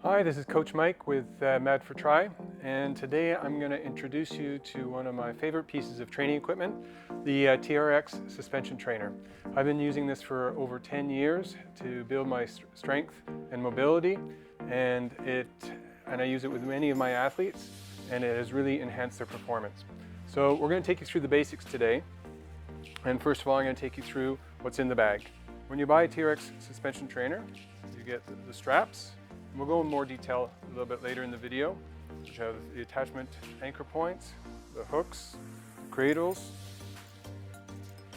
Hi, this is Coach Mike with Mad for Tri, and today I'm going to introduce you to one of my favorite pieces of training equipment, the TRX Suspension Trainer. I've been using this for over 10 years to build my strength and mobility, and I use it with many of my athletes, and it has really enhanced their performance. So we're going to take you through the basics today, and first of all I'm going to take you through what's in the bag. When you buy a TRX Suspension Trainer, you get the straps. We'll go in more detail a little bit later in the video, which have the attachment anchor points, the hooks, the cradles.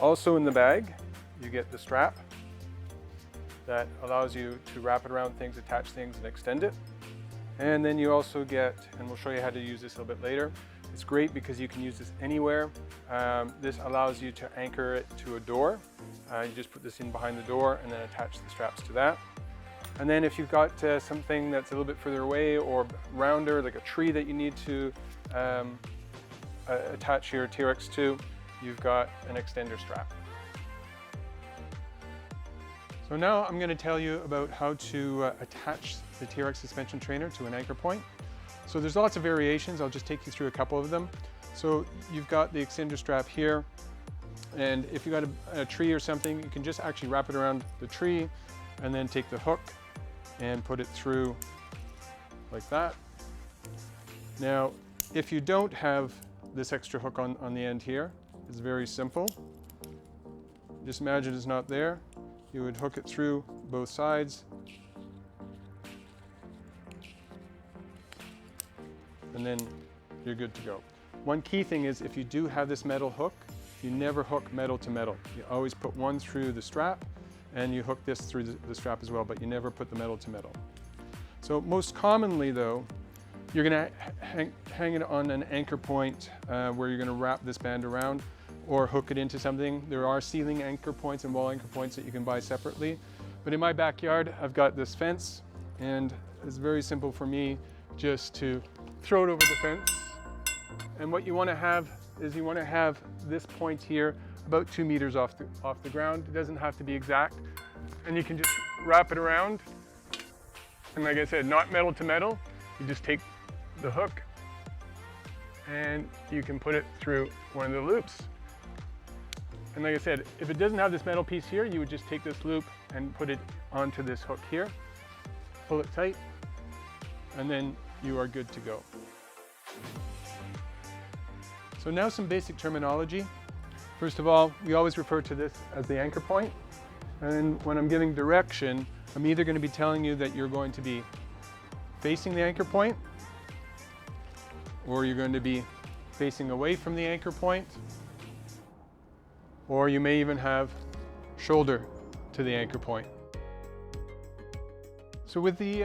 Also in the bag, you get the strap that allows you to wrap it around things, attach things, and extend it. And then you also get, and we'll show you how to use this a little bit later, it's great because you can use this anywhere. This allows you to anchor it to a door. You just put this in behind the door and then attach the straps to that. And then if you've got something that's a little bit further away or rounder, like a tree that you need to attach your TRX to, you've got an extender strap. So now I'm going to tell you about how to attach the TRX Suspension Trainer to an anchor point. So there's lots of variations. I'll just take you through a couple of them. So you've got the extender strap here, and if you've got a tree or something, you can just actually wrap it around the tree and then take the hook and put it through like that. Now, if you don't have this extra hook on the end here, it's very simple. Just imagine it's not there. You would hook it through both sides, and then you're good to go. One key thing is if you do have this metal hook, you never hook metal to metal. You always put one through the strap, and you hook this through the strap as well, but you never put the metal to metal. So most commonly though, you're going to hang it on an anchor point where you're going to wrap this band around or hook it into something. There are ceiling anchor points and wall anchor points that you can buy separately. But in my backyard, I've got this fence, and it's very simple for me just to throw it over the fence. And what you want to have is you want to have this point here about 2 meters off the ground. It doesn't have to be exact. And you can just wrap it around. And like I said, not metal to metal. You just take the hook and you can put it through one of the loops. And like I said, if it doesn't have this metal piece here, you would just take this loop and put it onto this hook here. Pull it tight, and then you are good to go. So now some basic terminology. First of all, we always refer to this as the anchor point. And when I'm giving direction, I'm either going to be telling you that you're going to be facing the anchor point, or you're going to be facing away from the anchor point, or you may even have shoulder to the anchor point. So with the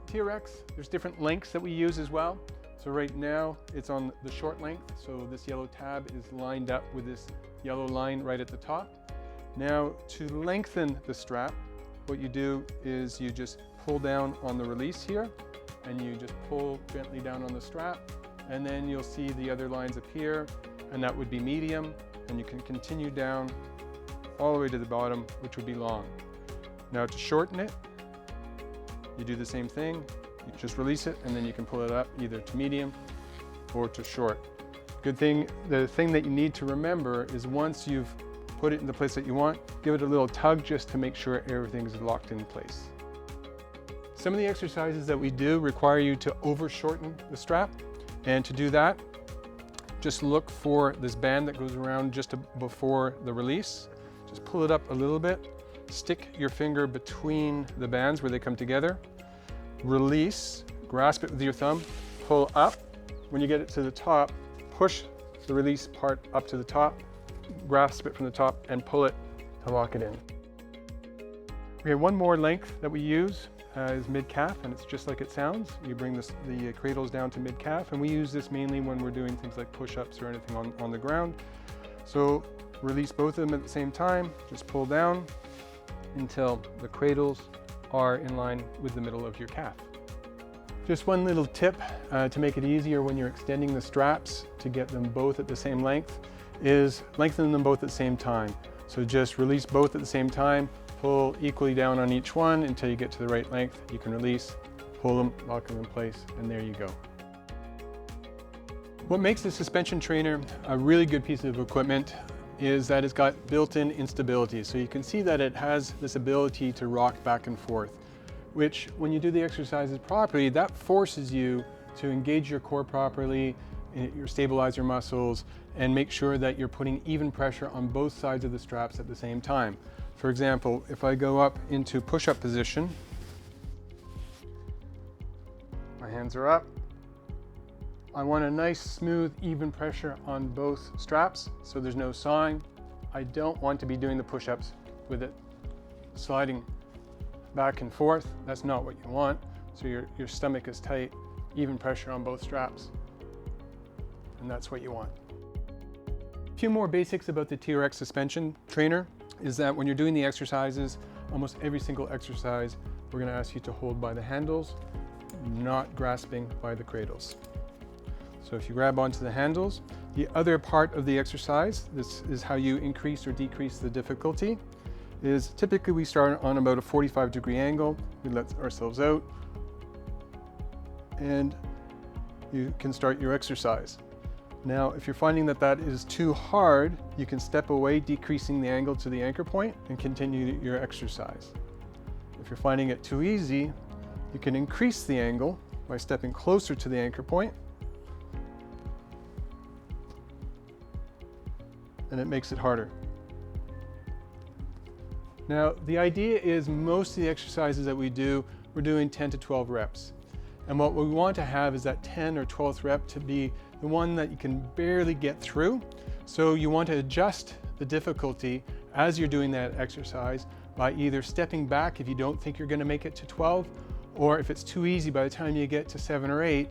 TRX, there's different lengths that we use as well. So right now it's on the short length, so this yellow tab is lined up with this yellow line right at the top. Now to lengthen the strap, what you do is you just pull down on the release here, and you just pull gently down on the strap, and then you'll see the other lines appear, and that would be medium, and you can continue down all the way to the bottom, which would be long. Now to shorten it, you do the same thing. You just release it, and then you can pull it up either to medium or to short. The thing that you need to remember is once you've put it in the place that you want, give it a little tug just to make sure everything is locked in place. Some of the exercises that we do require you to over shorten the strap, and to do that, just look for this band that goes around just before the release. Just pull it up a little bit, stick your finger between the bands where they come together, release, grasp it with your thumb, pull up. When you get it to the top, push the release part up to the top, grasp it from the top, and pull it to lock it in. Okay, one more length that we use is mid-calf, and it's just like it sounds. You bring the cradles down to mid-calf, and we use this mainly when we're doing things like push-ups or anything on the ground. So release both of them at the same time, just pull down until the cradles are in line with the middle of your calf. Just one little tip to make it easier when you're extending the straps to get them both at the same length is lengthen them both at the same time. So just release both at the same time, pull equally down on each one until you get to the right length. You can release, pull them, lock them in place, and there you go. What makes the suspension trainer a really good piece of equipment is that it's got built-in instability. So you can see that it has this ability to rock back and forth, which when you do the exercises properly, that forces you to engage your core properly, your stabilizer muscles, and make sure that you're putting even pressure on both sides of the straps at the same time. For example, if I go up into push-up position, my hands are up. I want a nice, smooth, even pressure on both straps, so there's no sawing. I don't want to be doing the push-ups with it sliding back and forth. That's not what you want. So your stomach is tight, even pressure on both straps, and that's what you want. A few more basics about the TRX suspension trainer is that when you're doing the exercises, almost every single exercise, we're going to ask you to hold by the handles, not grasping by the cradles. So if you grab onto the handles, the other part of the exercise, this is how you increase or decrease the difficulty, is typically we start on about a 45-degree angle. We let ourselves out, and you can start your exercise. Now, if you're finding that that is too hard, you can step away, decreasing the angle to the anchor point, and continue your exercise. If you're finding it too easy, you can increase the angle by stepping closer to the anchor point, and it makes it harder. Now, the idea is most of the exercises that we do, we're doing 10 to 12 reps. And what we want to have is that 10 or 12th rep to be the one that you can barely get through. So you want to adjust the difficulty as you're doing that exercise by either stepping back if you don't think you're going to make it to 12, or if it's too easy by the time you get to 7 or 8,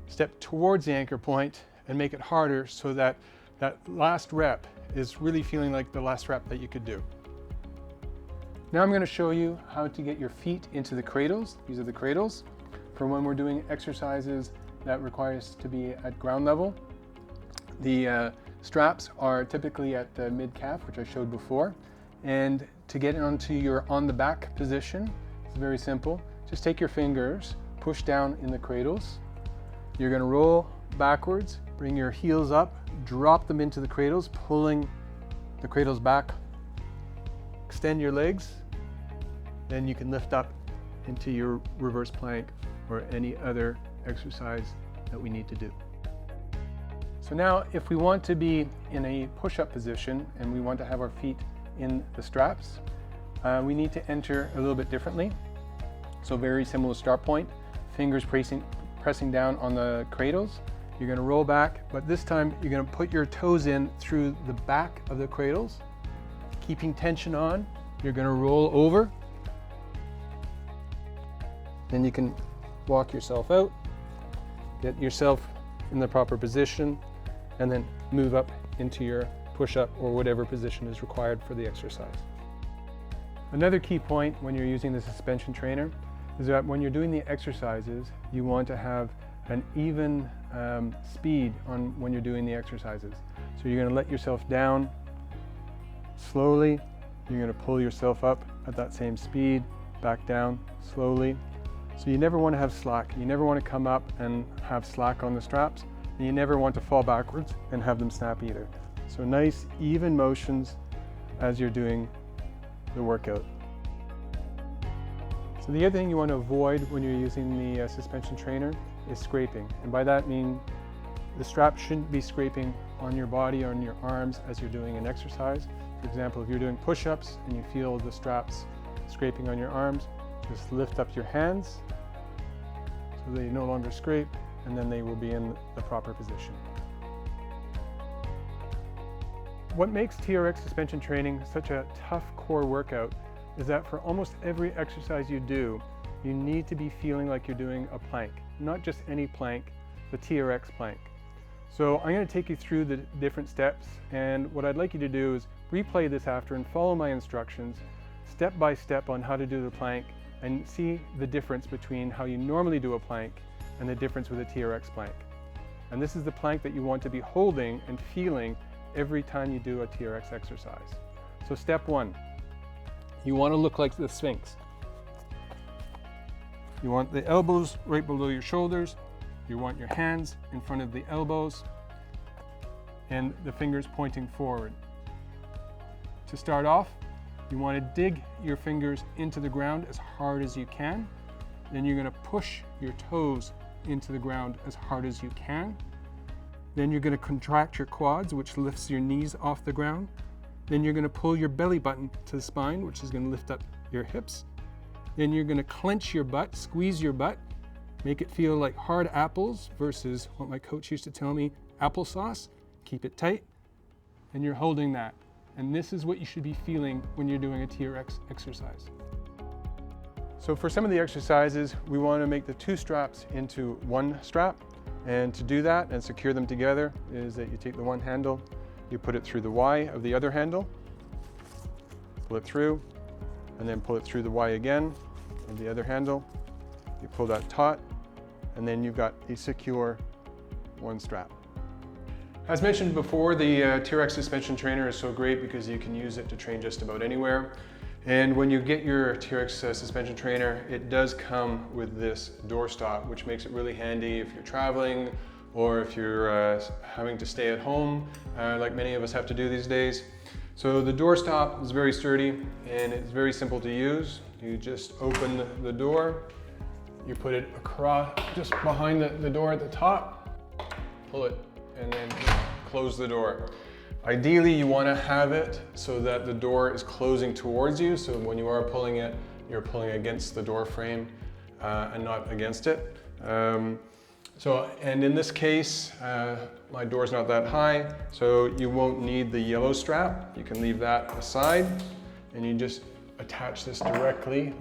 step towards the anchor point and make it harder so that that last rep is really feeling like the last rep that you could do. Now I'm going to show you how to get your feet into the cradles. These are the cradles for when we're doing exercises that require us to be at ground level. The straps are typically at the mid-calf, which I showed before. And to get onto your on the back position, it's very simple. Just take your fingers, push down in the cradles. You're going to roll backwards, bring your heels up, drop them into the cradles, pulling the cradles back. Extend your legs, then you can lift up into your reverse plank or any other exercise that we need to do. So now if we want to be in a push-up position and we want to have our feet in the straps, we need to enter a little bit differently. So very similar start point, fingers pressing down on the cradles. You're going to roll back, but this time you're going to put your toes in through the back of the cradles, keeping tension on. You're going to roll over. Then you can walk yourself out, get yourself in the proper position, and then move up into your push-up or whatever position is required for the exercise. Another key point when you're using the suspension trainer is that when you're doing the exercises, you want to have an even speed on when you're doing the exercises. So you're going to let yourself down slowly. You're going to pull yourself up at that same speed, back down slowly. So you never want to have slack. You never want to come up and have slack on the straps. And you never want to fall backwards and have them snap either. So nice, even motions as you're doing the workout. So the other thing you want to avoid when you're using the suspension trainer is scraping. And by that I mean the strap shouldn't be scraping on your body or on your arms as you're doing an exercise. For example, if you're doing push-ups and you feel the straps scraping on your arms, just lift up your hands so they no longer scrape, and then they will be in the proper position. What makes TRX suspension training such a tough core workout is that for almost every exercise you do, you need to be feeling like you're doing a plank, not just any plank, the TRX plank. So I'm going to take you through the different steps, and what I'd like you to do is replay this after and follow my instructions step by step on how to do the plank and see the difference between how you normally do a plank and the difference with a TRX plank. And this is the plank that you want to be holding and feeling every time you do a TRX exercise. So step one, you want to look like the Sphinx. You want the elbows right below your shoulders. You want your hands in front of the elbows and the fingers pointing forward. To start off, you want to dig your fingers into the ground as hard as you can. Then you're going to push your toes into the ground as hard as you can. Then you're going to contract your quads, which lifts your knees off the ground. Then you're going to pull your belly button to the spine, which is going to lift up your hips. Then you're going to clench your butt, squeeze your butt, make it feel like hard apples versus what my coach used to tell me, applesauce. Keep it tight, and you're holding that. And this is what you should be feeling when you're doing a TRX exercise. So for some of the exercises, we want to make the two straps into one strap. And to do that and secure them together is that you take the one handle, you put it through the Y of the other handle, pull it through, and then pull it through the Y again of the other handle. You pull that taut, and then you've got a secure one strap. As mentioned before, the TRX suspension trainer is so great because you can use it to train just about anywhere. And when you get your TRX suspension trainer, it does come with this doorstop, which makes it really handy if you're traveling or if you're having to stay at home, like many of us have to do these days. So the doorstop is very sturdy and it's very simple to use. You just open the door, you put it across, just behind the door at the top, pull it, and then close the door. Ideally, you want to have it so that the door is closing towards you, so when you are pulling it, you're pulling against the door frame and not against it. And in this case, my door's not that high, so you won't need the yellow strap. You can leave that aside, and you just attach this directly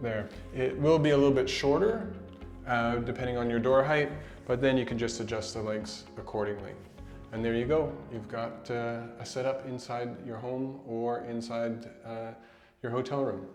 there. It will be a little bit shorter, depending on your door height, but then you can just adjust the lengths accordingly. And there you go. You've got a setup inside your home or inside your hotel room.